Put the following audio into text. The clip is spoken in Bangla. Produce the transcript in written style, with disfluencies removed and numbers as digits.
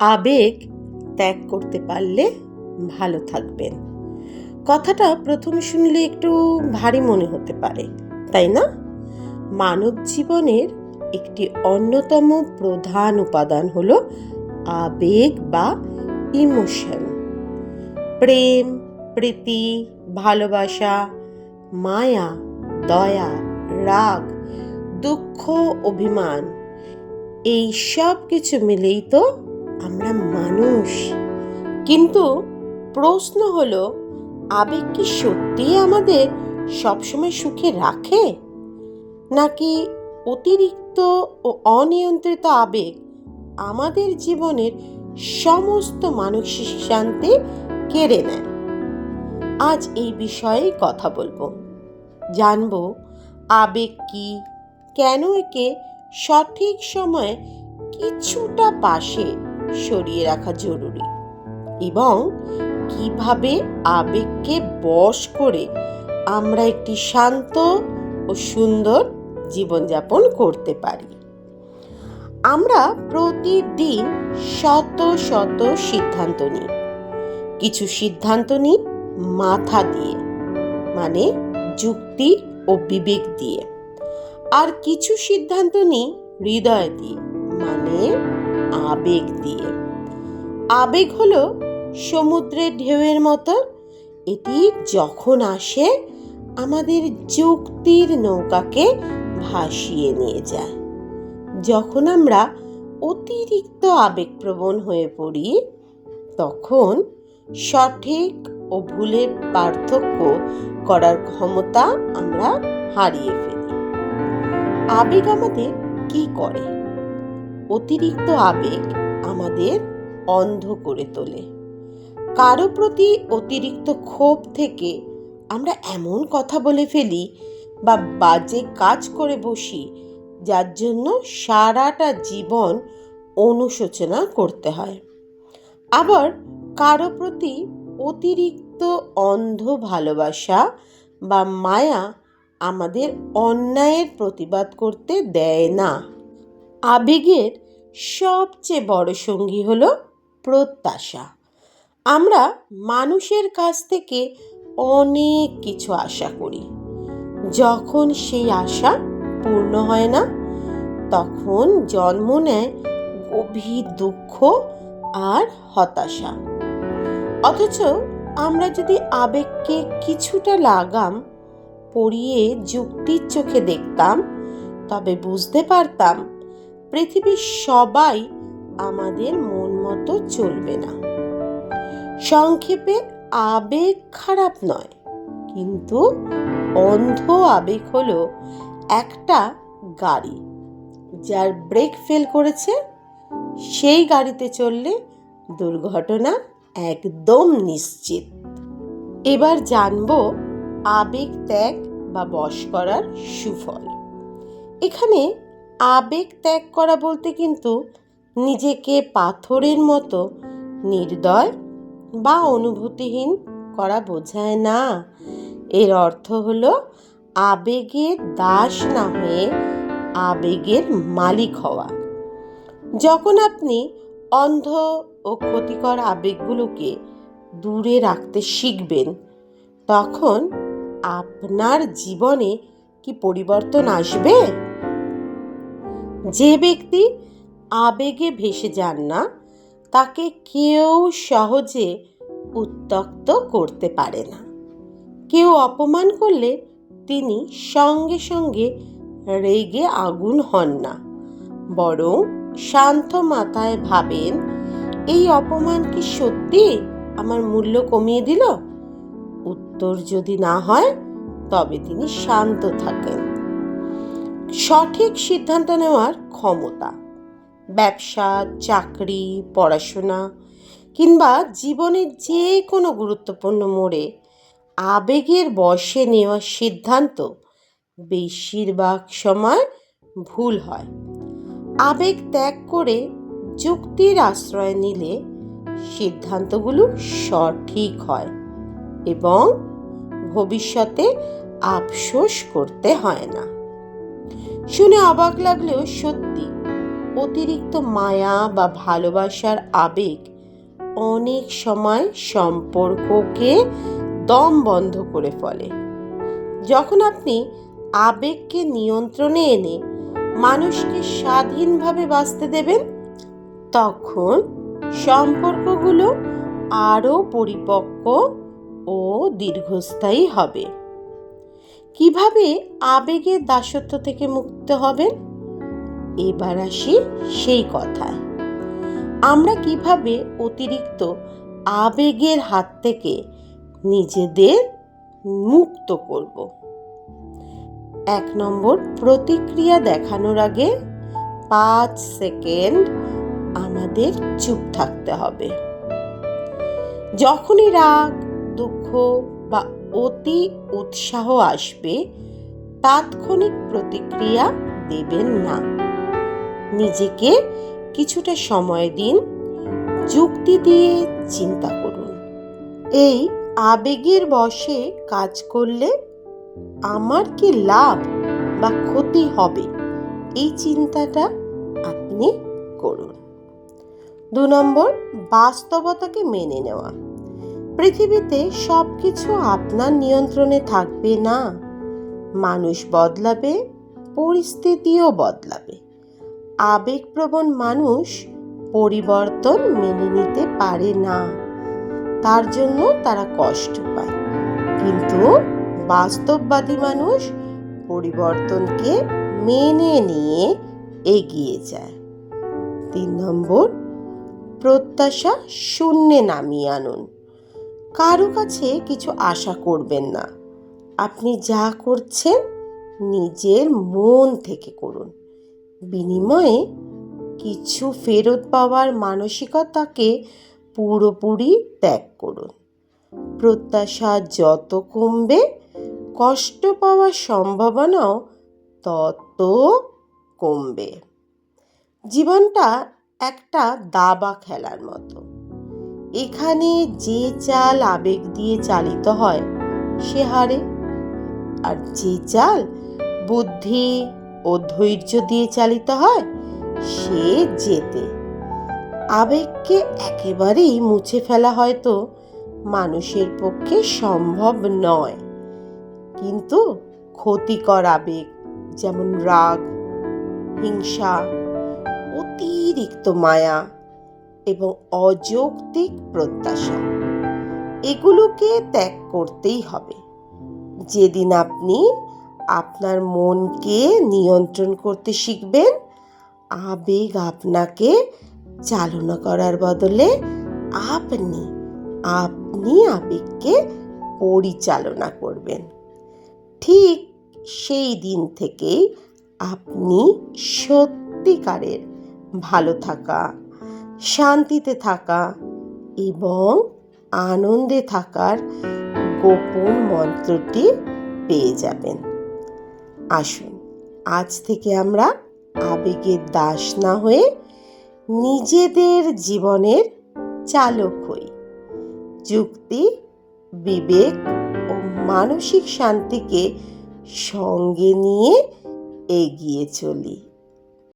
আবেগ ত্যাগ করতে পারলে ভালো থাকবেন। কথাটা প্রথমে শুনলে একটু ভারী মনে হতে পারে, তাই না? মানব জীবনের একটি অন্যতম প্রধান উপাদান হলো আবেগ বা ইমোশন। প্রেম, প্রীতি, ভালোবাসা, মায়া, দয়া, রাগ, দুঃখ, অভিমান, এই সব কিছু মিলেই তো আমরা মানুষ। কিন্তু প্রশ্ন হলো, আবেগ কি সত্যিই আমাদের সবসময় সুখে রাখে, নাকি অতিরিক্ত ও অনিয়ন্ত্রিত আবেগ আমাদের জীবনের সমস্ত মানসিক শান্তি কেড়ে নেয়? আজ এই বিষয়ে কথা বলবো। জানবো আবেগ কি, কেন একে সঠিক সময়ে কিছুটা পাশে সরিয়ে রাখা জরুরি, এবং কিভাবে আবেগকে বশ করে আমরা একটি শান্ত ও সুন্দর জীবনযাপন করতে পারি। আমরা প্রতিদিন শত শত সিদ্ধান্ত নিই। কিছু সিদ্ধান্ত নিই মাথা দিয়ে, মানে যুক্তি ও বিবেক দিয়ে, আর কিছু সিদ্ধান্ত নিই হৃদয় দিয়ে, মানে আবেগ দিয়ে। আবেগ হলো সমুদ্রের ঢেউয়ের মতো। এটি যখন আসে আমাদের যুক্তির নৌকাকে ভাসিয়ে নিয়ে যায়। যখন আমরা অতিরিক্ত আবেগপ্রবণ হয়ে পড়ি, তখন সঠিক ও ভুলের পার্থক্য করার ক্ষমতা আমরা হারিয়ে ফেলি। আবেগ আমাদের কি করে? অতিরিক্ত আবেগ আমাদের অন্ধ করে তোলে। কারো প্রতি অতিরিক্ত ক্ষোভ থেকে আমরা এমন কথা বলে ফেলি বা বাজে কাজ করে বসি, যার জন্য সারাটা জীবন অনুশোচনা করতে হয়। আবার কারো প্রতি অতিরিক্ত অন্ধ ভালোবাসা বা মায়া আমাদের অন্যায়ের প্রতিবাদ করতে দেয় না। আবেগের সবচেয়ে বড় সঙ্গী হলো প্রত্যাশা। আমরা মানুষের কাছ থেকে অনেক কিছু আশা করি। যখন সেই আশা পূর্ণ হয় না, তখন জন্ম নেয় গভীর দুঃখ আর হতাশা। অথচ আমরা যদি আবেগকে কিছুটা লাগাম পরিয়ে যুক্তির চোখে দেখতাম, তবে বুঝতে পারতাম পৃথিবীর সবাই আমাদের মন মতো চলবে না। সংক্ষেপে, আবেগ খারাপ নয়, কিন্তু অন্ধ আবেগ হলো একটা গাড়ি যার ব্রেক ফেল করেছে। সেই গাড়িতে চললে দুর্ঘটনা একদম নিশ্চিত। এবার জানবো আবেগ ত্যাগ বা বশ করার সুফল। এখানে আবেগ ত্যাগ করা বলতে কিন্তু নিজেকে পাথরের মতো নির্দয় বা অনুভূতিহীন করা বোঝায় না। এর অর্থ হলো আবেগের দাস না হয়ে আবেগের মালিক হওয়া। যখন আপনি অন্ধ ও ক্ষতিকর আবেগগুলোকে দূরে রাখতে শিখবেন, তখন আপনার জীবনে কি পরিবর্তন আসবে? যে ব্যক্তি আবেগে ভেসে যান না, তাকে কেউ সহজে উত্ত্যক্ত করতে পারে না। কেউ অপমান করলে তিনি সঙ্গে সঙ্গে রেগে আগুন হন না, বরং শান্ত মাথায় ভাবেন, এই অপমান কি সত্যি আমার মূল্য কমিয়ে দিল? উত্তর যদি না হয়, তবে তিনি শান্ত থাকেন। সঠিক সিদ্ধান্ত নেওয়ার ক্ষমতা, ব্যবসা, চাকরি, পড়াশোনা কিংবা জীবনের যে কোনো গুরুত্বপূর্ণ মোড়ে আবেগের বশে নেওয়া সিদ্ধান্ত বেশিরভাগ সময় ভুল হয়। আবেগ ত্যাগ করে যুক্তির আশ্রয় নিলে সিদ্ধান্তগুলো সঠিক হয় এবং ভবিষ্যতে আফসোস করতে হয় না। শুনে অবাক লাগলেও সত্যি, অতিরিক্ত মায়া বা ভালোবাসার আবেগ অনেক সময় সম্পর্ককে দম বন্ধ করে ফেলে। যখন আপনি আবেগকে নিয়ন্ত্রণে এনে মানুষকে স্বাধীনভাবে বাঁচতে দেবেন, তখন সম্পর্কগুলো আরও পরিপক্ক ও দীর্ঘস্থায়ী হবে। কিভাবে আবেগের দাসত্ব থেকে মুক্ত হবেন? এবার আসি সেই কথায়। আমরা কিভাবে অতিরিক্ত আবেগের হাত থেকে নিজেদের মুক্ত করব? 1 নম্বর, প্রতিক্রিয়া দেখানোর আগে 5 সেকেন্ড আমাদের চুপ থাকতে হবে। যখনই রাগ, দুঃখ বা অতি উৎসাহ আসবে, তাৎক্ষণিক প্রতিক্রিয়া দেবেন না। নিজেকে কিছুটা সময় দিন, যুক্তি দিয়ে চিন্তা করুন। এই আবেগের বশে কাজ করলে আমার কি লাভ বা ক্ষতি হবে, এই চিন্তাটা আপনি করুন। 2 নম্বর, বাস্তবতাকে মেনে নেওয়া। পৃথিবীতে সবকিছু আপনার নিয়ন্ত্রণে থাকবে না। মানুষ বদলাবে, পরিস্থিতিও বদলাবে। আবেগপ্রবণ মানুষ পরিবর্তন মেনে নিতে পারে না, তার জন্য তারা কষ্ট পায়। কিন্তু বাস্তববাদী মানুষ পরিবর্তনকে মেনে নিয়ে এগিয়ে যায়। 3 নম্বর, প্রত্যাশা শূন্যে নামিয়ে আনুন। কারো কাছে কিছু আশা করবেন না। আপনি যা করছেন নিজের মন থেকে করুন। বিনিময়ে কিছু ফেরত পাওয়ার মানসিকতাকে পুরোপুরি ত্যাগ করুন। প্রত্যাশা যত কমবে, কষ্ট পাওয়ার সম্ভাবনাও তত কমবে। জীবনটা একটা দাবা খেলার মতো। এখানে যে চাল আবেগ দিয়ে চালিত হয় সে হারে, আর যে চাল বুদ্ধি ও ধৈর্য দিয়ে চালিত হয় সে জেতে। আবেগকে একেবারেই মুছে ফেলা হয়তো মানুষের পক্ষে সম্ভব নয়, কিন্তু ক্ষতিকর আবেগ যেমন রাগ, হিংসা, অতিরিক্ত মায়া এবং অযৌক্তিক প্রত্যাশা, এগুলোকে ত্যাগ করতেই হবে। যেদিন আপনি আপনার মনকে নিয়ন্ত্রণ করতে শিখবেন, আবেগ আপনাকে চালনা করার বদলে আপনি আবেগকে পরিচালনা করবেন। ঠিক সেই দিন থেকেই আপনি সত্যিকারের ভালো থাকা, শান্তিতে থাকা এবং আনন্দে থাকার গোপন মন্ত্রটি পেয়ে যাবেন। আসুন আজ থেকে আমরা আবেগের দাস না হয়ে নিজেদের জীবনের চালক হই। যুক্তি, বিবেক ও মানসিক শান্তিকে সঙ্গে নিয়ে এগিয়ে চলি।